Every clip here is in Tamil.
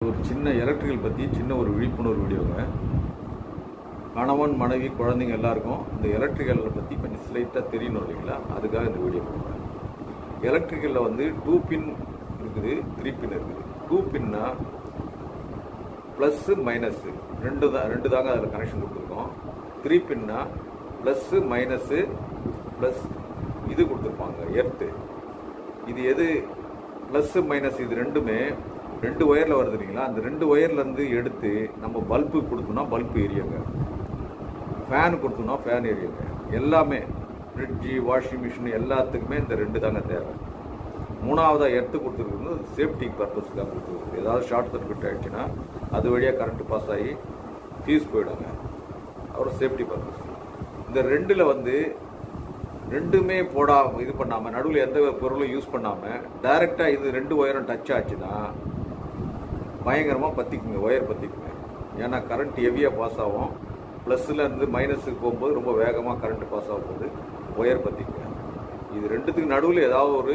ஒரு சின்ன எலக்ட்ரிக்கல் பற்றி சின்ன ஒரு விழிப்புணர்வு வீடியோங்க. கணவன் மனைவி குழந்தைங்க எல்லாருக்கும் இந்த எலக்ட்ரிக்கலை பற்றி கொஞ்சம் ஸ்லைட்டாக தெரியணும் இல்லைங்களா, அதுக்காக இந்த வீடியோ கொடுக்குறேன். எலக்ட்ரிக்கலில் வந்து 2 பின் இருக்குது, 3 பின் இருக்குது. 2 பின்னா ப்ளஸ்ஸு மைனஸ்ஸு ரெண்டு தாங்க அதில் கனெக்ஷன் கொடுத்துருக்கோம். 3 பின்னா ப்ளஸ்ஸு மைனஸ்ஸு ப்ளஸ் இது கொடுத்துருப்பாங்க எர்த்து. இது எது ப்ளஸ்ஸு மைனஸ் இது ரெண்டுமே 2 ஒயரில் வருது இல்லைங்களா, அந்த 2 ஒயர்லேருந்து எடுத்து நம்ம பல்பு கொடுத்தோம்னா பல்பு எரியுங்க, ஃபேன் கொடுத்தோம்னா ஃபேன் எரியுங்க. எல்லாமே ஃப்ரிட்ஜு வாஷிங் மிஷின் எல்லாத்துக்குமே இந்த 2 தாங்க தேவை. மூணாவதாக எடுத்து கொடுத்துருக்கு சேஃப்டி பர்பஸ்க்காக கொடுத்துருக்கு. ஏதாவது ஷார்ட் சர்க்யூட் ஆகிடுச்சுன்னா அது வழியாக கரண்ட்டு பாஸ் ஆகி ஃபியூஸ் போயிடுங்க, அப்புறம் சேஃப்டி பர்பஸ். இந்த 2ல் வந்து ரெண்டுமே இது பண்ணாமல் நடுவில் எந்த பொருளும் யூஸ் பண்ணாமல் டைரெக்டாக இது 2 ஒயரும் டச் ஆச்சுன்னா பயங்கரமாக பற்றிக்குங்க, ஒயர் பற்றிக்குங்க. ஏன்னா கரண்ட் ஹெவியாக பாஸ் ஆகும். ப்ளஸ்ஸில் இருந்து மைனஸுக்கு போகும்போது ரொம்ப வேகமாக கரண்ட் பாஸ் ஆகும்போது ஒயர் பற்றிக்குங்க. இது 2த்துக்கு நடுவில் ஏதாவது ஒரு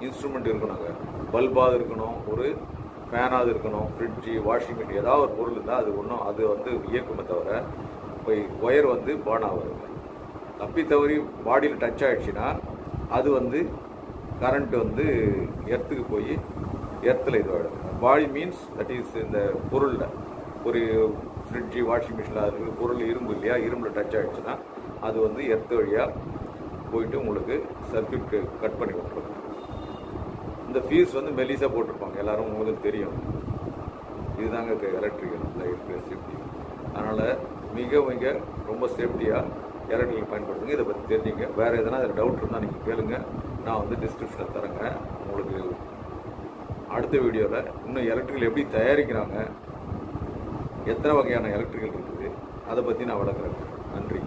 இன்ஸ்ட்ருமெண்ட் இருக்கணுங்க. பல்பாவது இருக்கணும், ஒரு ஃபேனாவது இருக்கணும், ஃப்ரிட்ஜு வாஷிங் மிஷின் ஏதாவது ஒரு பொருள் இருந்தால் அது வந்து இயக்குமே தவிர போய் ஒயர் வந்து பேர்ன் ஆகுதுங்க. தப்பி தவறி பாடியில் டச் ஆகிடுச்சுன்னா அது வந்து கரண்ட் வந்து எர்த்துக்கு போய் எர்த்தில் இதுவாகிடும். பாடி மீன்ஸ் தட் இஸ் இந்த பொருளில் ஒரு ஃப்ரிட்ஜு வாஷிங் மிஷினில் அது பொருள் இரும்பு இல்லையா, இரும்பில் டச் ஆகிடுச்சுன்னா அது வந்து எர்த்து வழியாக போயிட்டு உங்களுக்கு சர்க்யூட் கட் பண்ணி விட்டுருக்கும். இந்த ஃபியூஸ் வந்து மெலிசாக போட்டிருப்பாங்க, எல்லோரும் உங்களுக்கு தெரியும். இதுதாங்க எலக்ட்ரிக்கல் இருக்கிற சேஃப்டி. அதனால் மிக ரொம்ப சேஃப்டியாக எலக்ட்ரிக்கல் பயன்படுத்துங்க. இதை பற்றி தெரிஞ்சுங்க. வேறு எதனா அதில் டவுட் இருந்தால் நீங்கள் கேளுங்க, நான் வந்து டிஸ்கிரிப்ஷனில் தரேங்க. உங்களுக்கு அடுத்த வீடியோவில் இன்னும் எலக்ட்ரிக்கல் எப்படி தயாரிக்கிறாங்க, எத்தனை வகையான எலக்ட்ரிக்கல் இருக்குது, அதை பற்றி நான் விளக்குறேன். நன்றி.